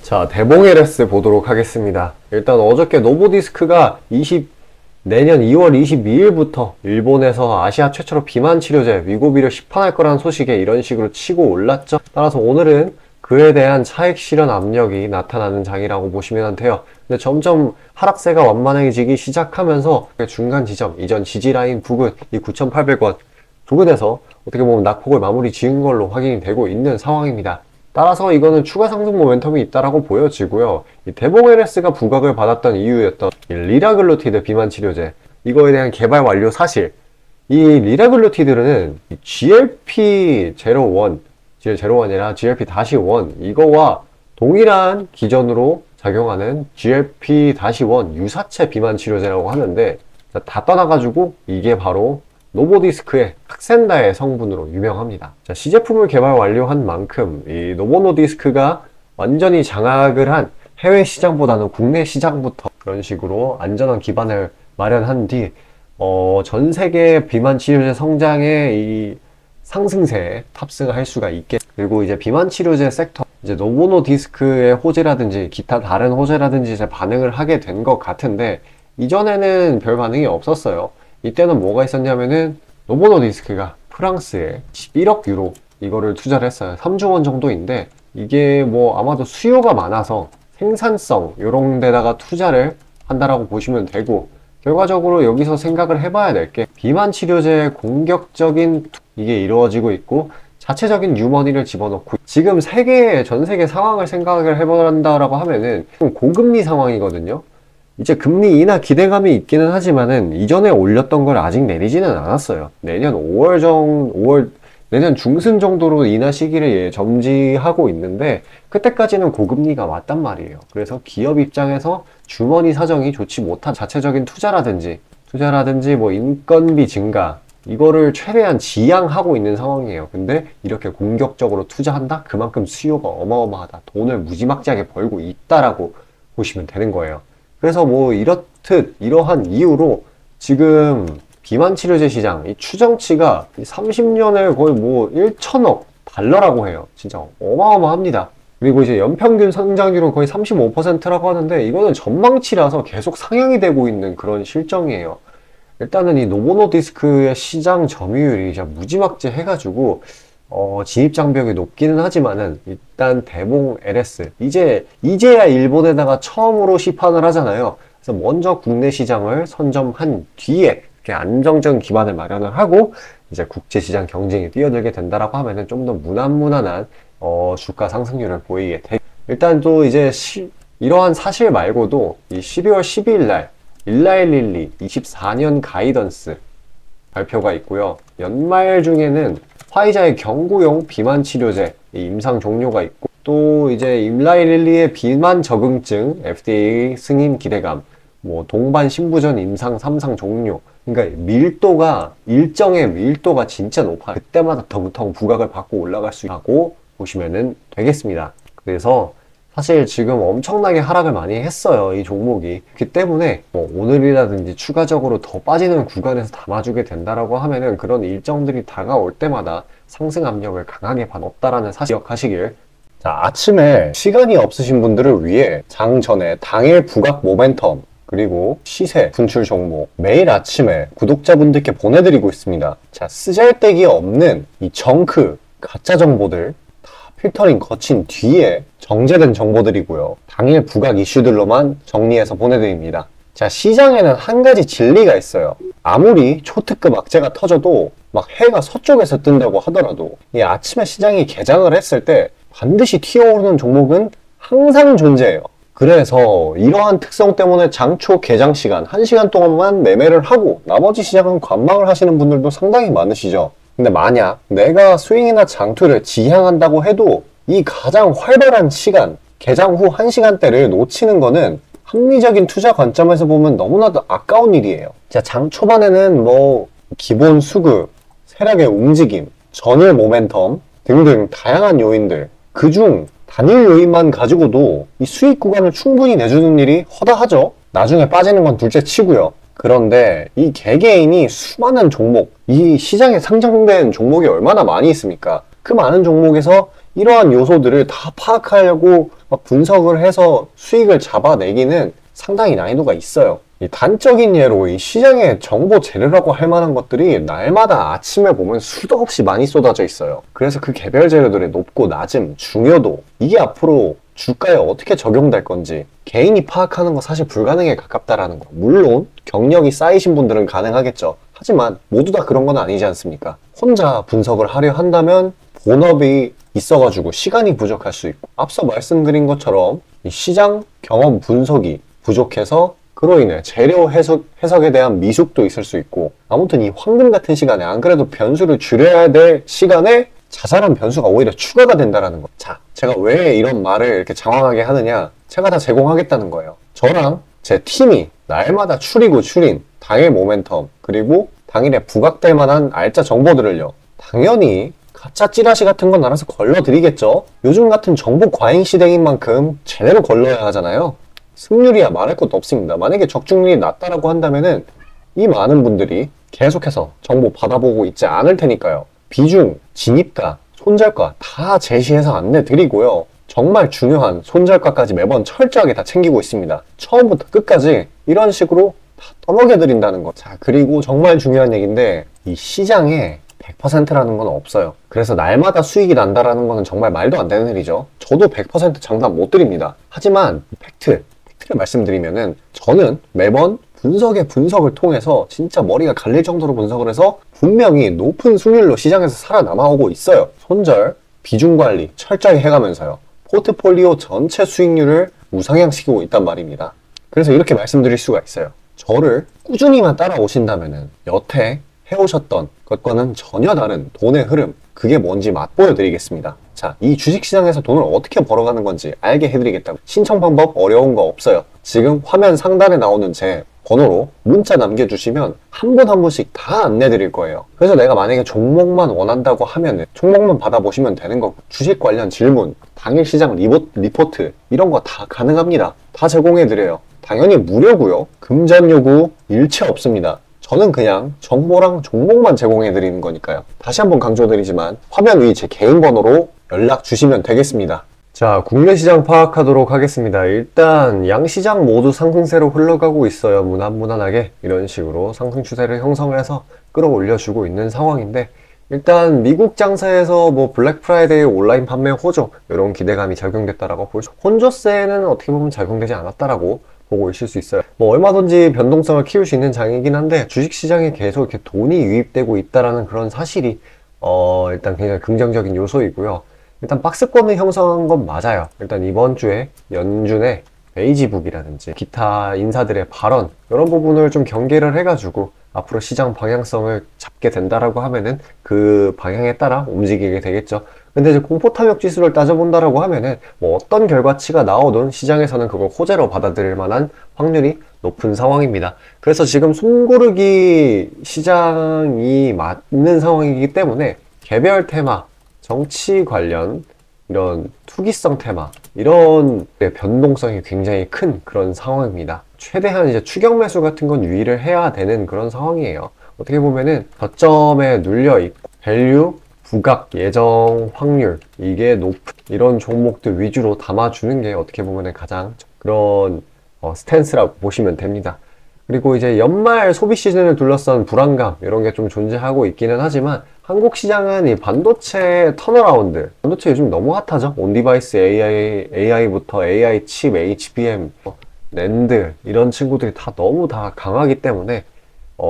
자, 대봉 LS 보도록 하겠습니다. 일단 어저께 노보디스크가 내년 2월 22일부터 일본에서 아시아 최초로 비만 치료제 위고비를 시판할 거라는 소식에 이런 식으로 치고 올랐죠. 따라서 오늘은 그에 대한 차익 실현 압력이 나타나는 장이라고 보시면 돼요. 근데 점점 하락세가 완만해지기 시작하면서 중간 지점, 이전 지지라인 부근, 이 9,800원 부근에서 어떻게 보면 낙폭을 마무리 지은 걸로 확인이 되고 있는 상황입니다. 따라서 이거는 추가 상승 모멘텀이 있다라고 보여지고요. 이 대봉 LS가 부각을 받았던 이유였던 이 리라글루티드 비만 치료제, 이거에 대한 개발 완료 사실. 이 리라글루티드는 GLP-01, GL01이라 GLP-1 이거와 동일한 기전으로 작용하는 GLP-1 유사체 비만 치료제라고 하는데, 다 떠나가지고 이게 바로 노보디스크의 학센다의 성분으로 유명합니다. 자, 시제품을 개발 완료한 만큼 이 노보노디스크가 완전히 장악을 한 해외 시장보다는 국내 시장부터 그런 식으로 안전한 기반을 마련한 뒤 전 세계 비만 치료제 성장의 이 상승세에 탑승할 수가 있게, 그리고 이제 비만 치료제 섹터, 이제 노보노디스크의 호재라든지 기타 다른 호재라든지 이제 반응을 하게 된 것 같은데, 이전에는 별 반응이 없었어요. 이때는 뭐가 있었냐면은 노보노디스크가 프랑스에 11억 유로 이거를 투자를 했어요. 3조 원 정도인데, 이게 뭐 아마도 수요가 많아서 생산성 요런 데다가 투자를 한다라고 보시면 되고, 결과적으로 여기서 생각을 해봐야 될 게 비만 치료제의 공격적인 이게 이루어지고 있고, 자체적인 유머니를 집어넣고, 지금 전 세계 상황을 생각을 해본다라고 하면은 고금리 상황이거든요. 이제 금리 인하 기대감이 있기는 하지만은 이전에 올렸던 걸 아직 내리지는 않았어요. 내년 중순 정도로 인하 시기를 점지하고 있는데, 그때까지는 고금리가 왔단 말이에요. 그래서 기업 입장에서 주머니 사정이 좋지 못한 자체적인 투자라든지 뭐 인건비 증가, 이거를 최대한 지양하고 있는 상황이에요. 근데 이렇게 공격적으로 투자한다? 그만큼 수요가 어마어마하다. 돈을 무지막지하게 벌고 있다라고 보시면 되는 거예요. 그래서 뭐 이러한 이유로 지금 비만 치료제 시장 이 추정치가 30년에 거의 뭐 1천억 달러라고 해요. 진짜 어마어마합니다. 그리고 이제 연평균 성장률은 거의 35%라고 하는데, 이거는 전망치라서 계속 상향이 되고 있는 그런 실정이에요. 일단은 이 노보노디스크의 시장 점유율이 진짜 무지막지 해가지고 진입 장벽이 높기는 하지만은, 일단 대봉 LS 이제야 일본에다가 처음으로 시판을 하잖아요. 그래서 먼저 국내 시장을 선점한 뒤에 이렇게 안정적인 기반을 마련을 하고 이제 국제 시장 경쟁에 뛰어들게 된다라고 하면은 좀 더 무난무난한 주가 상승률을 보이게 돼. 일단 또 이제 이러한 사실 말고도 이 12월 12일 날 일라일릴리 24년 가이던스 발표가 있고요. 연말 중에는 화이자의 경구용 비만 치료제 임상 종료가 있고, 또 이제 일라일릴리의 비만 적응증 FDA 승인 기대감, 뭐 동반 신부전 임상 3상 종료. 그러니까 일정의 밀도가 진짜 높아요. 그때마다 덩텅 부각을 받고 올라갈 수 있다고 보시면 되겠습니다. 그래서 사실 지금 엄청나게 하락을 많이 했어요, 이 종목이. 그렇기 때문에 뭐 오늘이라든지 추가적으로 더 빠지는 구간에서 담아주게 된다라고 하면은 그런 일정들이 다가올 때마다 상승 압력을 강하게 받았다라는 사실 기억하시길. 자, 아침에 시간이 없으신 분들을 위해 장 전에 당일 부각 모멘텀 그리고 시세 분출 종목 매일 아침에 구독자분들께 보내드리고 있습니다. 자, 쓰잘데기 없는 이 정크 가짜 정보들 다 필터링 거친 뒤에 정제된 정보들이고요. 당일 부각 이슈들로만 정리해서 보내드립니다. 자, 시장에는 한 가지 진리가 있어요. 아무리 초특급 악재가 터져도 막 해가 서쪽에서 뜬다고 하더라도 이 아침에 시장이 개장을 했을 때 반드시 튀어오르는 종목은 항상 존재해요. 그래서 이러한 특성 때문에 장초 개장 시간 1시간 동안만 매매를 하고 나머지 시장은 관망을 하시는 분들도 상당히 많으시죠. 근데 만약 내가 스윙이나 장투를 지향한다고 해도 이 가장 활발한 시간, 개장 후 1시간대를 놓치는 거는 합리적인 투자 관점에서 보면 너무나도 아까운 일이에요. 자, 장 초반에는 뭐 기본 수급, 세력의 움직임, 전일 모멘텀 등등 다양한 요인들, 그중 단일 요인만 가지고도 이 수익 구간을 충분히 내주는 일이 허다하죠. 나중에 빠지는 건 둘째 치고요. 그런데 이 개개인이 수많은 종목, 이 시장에 상장된 종목이 얼마나 많이 있습니까? 그 많은 종목에서 이러한 요소들을 다 파악하려고 막 분석을 해서 수익을 잡아내기는 상당히 난이도가 있어요. 이 단적인 예로 이 시장의 정보 재료라고 할 만한 것들이 날마다 아침에 보면 수도 없이 많이 쏟아져 있어요. 그래서 그 개별 재료들의 높고 낮음, 중요도, 이게 앞으로 주가에 어떻게 적용될 건지 개인이 파악하는 거 사실 불가능에 가깝다라는 거. 물론 경력이 쌓이신 분들은 가능하겠죠. 하지만 모두 다 그런 건 아니지 않습니까? 혼자 분석을 하려 한다면 본업이 있어가지고 시간이 부족할 수 있고, 앞서 말씀드린 것처럼 이 시장 경험 분석이 부족해서 그로 인해 재료 해석에 대한 미숙도 있을 수 있고, 아무튼 이 황금 같은 시간에 안 그래도 변수를 줄여야 될 시간에 자잘한 변수가 오히려 추가가 된다는 거. 자, 제가 왜 이런 말을 이렇게 장황하게 하느냐? 제가 다 제공하겠다는 거예요. 저랑 제 팀이 날마다 추린 당일 모멘텀, 그리고 당일에 부각될 만한 알짜 정보들을요, 당연히 가짜 찌라시 같은 건 알아서 걸러드리겠죠. 요즘 같은 정보 과잉 시대인 만큼 제대로 걸러야 하잖아요. 승률이야 말할 것도 없습니다. 만약에 적중률이 낮다라고 한다면은 이 많은 분들이 계속해서 정보 받아보고 있지 않을 테니까요. 비중, 진입가, 손절가 다 제시해서 안내드리고요. 정말 중요한 손절가까지 매번 철저하게 다 챙기고 있습니다. 처음부터 끝까지 이런 식으로 다 떠먹여드린다는 거. 자, 그리고 정말 중요한 얘기인데, 이 시장에 100%라는 건 없어요. 그래서 날마다 수익이 난다라는 거는 정말 말도 안 되는 일이죠. 저도 100% 장담 못 드립니다. 하지만 팩트를 말씀드리면은, 저는 매번 분석을 통해서 진짜 머리가 갈릴 정도로 분석을 해서 분명히 높은 수익률로 시장에서 살아남아오고 있어요. 손절, 비중 관리 철저히 해가면서요. 포트폴리오 전체 수익률을 우상향시키고 있단 말입니다. 그래서 이렇게 말씀드릴 수가 있어요. 저를 꾸준히만 따라오신다면은 여태 해오셨던 것과는 전혀 다른 돈의 흐름, 그게 뭔지 맛보여 드리겠습니다. 자, 이 주식시장에서 돈을 어떻게 벌어가는 건지 알게 해드리겠다고. 신청 방법 어려운 거 없어요. 지금 화면 상단에 나오는 제 번호로 문자 남겨주시면 한 분 한 분씩 다 안내드릴 거예요. 그래서 내가 만약에 종목만 원한다고 하면은 종목만 받아보시면 되는 거고, 주식 관련 질문, 당일 시장 리포트 이런 거 다 가능합니다. 다 제공해드려요. 당연히 무료고요. 금전 요구 일체 없습니다. 저는 그냥 정보랑 종목만 제공해드리는 거니까요. 다시 한번 강조드리지만 화면 위 제 개인 번호로 연락 주시면 되겠습니다. 자, 국내 시장 파악하도록 하겠습니다. 일단 양시장 모두 상승세로 흘러가고 있어요. 무난무난하게 이런 식으로 상승 추세를 형성해서 끌어올려주고 있는 상황인데, 일단 미국 장사에서 뭐 블랙 프라이데이 온라인 판매 호조 이런 기대감이 작용됐다라고 보죠. 혼조세는 어떻게 보면 작용되지 않았다라고 보고 있을 수 있어요. 뭐 얼마든지 변동성을 키울 수 있는 장이긴 한데, 주식시장에 계속 이렇게 돈이 유입되고 있다라는 그런 사실이 일단 굉장히 긍정적인 요소이고요. 일단 박스권을 형성한 건 맞아요. 일단 이번 주에 연준의 베이지북이라든지 기타 인사들의 발언, 이런 부분을 좀 경계를 해가지고 앞으로 시장 방향성을 잡게 된다라고 하면은 그 방향에 따라 움직이게 되겠죠. 근데 이제 공포탐욕 지수를 따져본다라고 하면은 뭐 어떤 결과치가 나오든 시장에서는 그걸 호재로 받아들일 만한 확률이 높은 상황입니다. 그래서 지금 숨고르기 시장이 맞는 상황이기 때문에 개별 테마, 정치 관련 이런 투기성 테마, 이런 변동성이 굉장히 큰 그런 상황입니다. 최대한 이제 추격 매수 같은 건 유의를 해야 되는 그런 상황이에요. 어떻게 보면은 저점에 눌려 있고 밸류, 부각, 예정, 확률, 이게 높은 이런 종목들 위주로 담아주는 게 어떻게 보면은 가장 그런 스탠스라고 보시면 됩니다. 그리고 이제 연말 소비 시즌을 둘러싼 불안감, 이런 게 좀 존재하고 있기는 하지만, 한국 시장은 이 반도체 턴어라운드, 반도체 요즘 너무 핫하죠? 온디바이스 AI부터 AI 칩, HBM, 낸드, 이런 친구들이 너무 강하기 때문에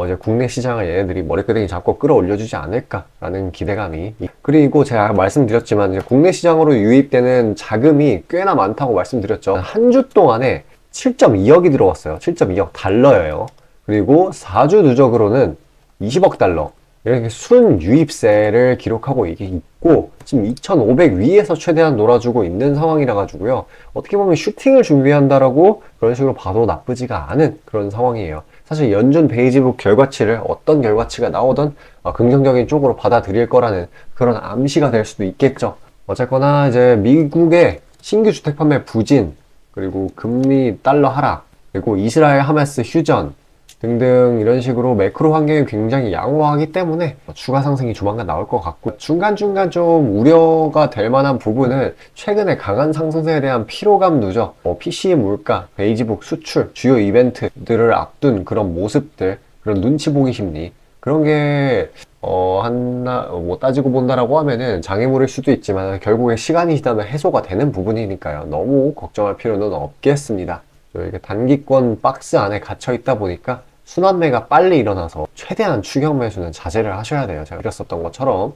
이제 국내 시장을 얘네들이 머리끄댕이 잡고 끌어올려주지 않을까라는 기대감이. 그리고 제가 말씀드렸지만 이제 국내 시장으로 유입되는 자금이 꽤나 많다고 말씀드렸죠. 한 주 동안에 7.2억이 들어왔어요. 7.2억 달러예요. 그리고 4주 누적으로는 20억 달러. 이렇게 순 유입세를 기록하고 이게 있고, 지금 2,500 위에서 최대한 놀아주고 있는 상황이라 가지고요. 어떻게 보면 슈팅을 준비한다라고 그런 식으로 봐도 나쁘지가 않은 그런 상황이에요. 사실 연준 베이지북 결과치를 어떤 결과치가 나오든 긍정적인 쪽으로 받아들일 거라는 그런 암시가 될 수도 있겠죠. 어쨌거나 이제 미국의 신규 주택 판매 부진, 그리고 금리 달러 하락, 그리고 이스라엘 하마스 휴전, 등등 이런 식으로 매크로 환경이 굉장히 양호하기 때문에 추가 상승이 조만간 나올 것 같고, 중간중간 좀 우려가 될 만한 부분은 최근에 강한 상승세에 대한 피로감 누적, PC 물가, 베이지북 수출, 주요 이벤트들을 앞둔 그런 모습들, 그런 눈치 보기 심리, 그런 게 따지고 본다라고 하면은 장애물일 수도 있지만 결국에 시간이 지나면 해소가 되는 부분이니까요. 너무 걱정할 필요는 없겠습니다. 이렇게 단기권 박스 안에 갇혀 있다 보니까 순환매가 빨리 일어나서 최대한 추격 매수는 자제를 하셔야 돼요. 제가 드렸었던 것처럼.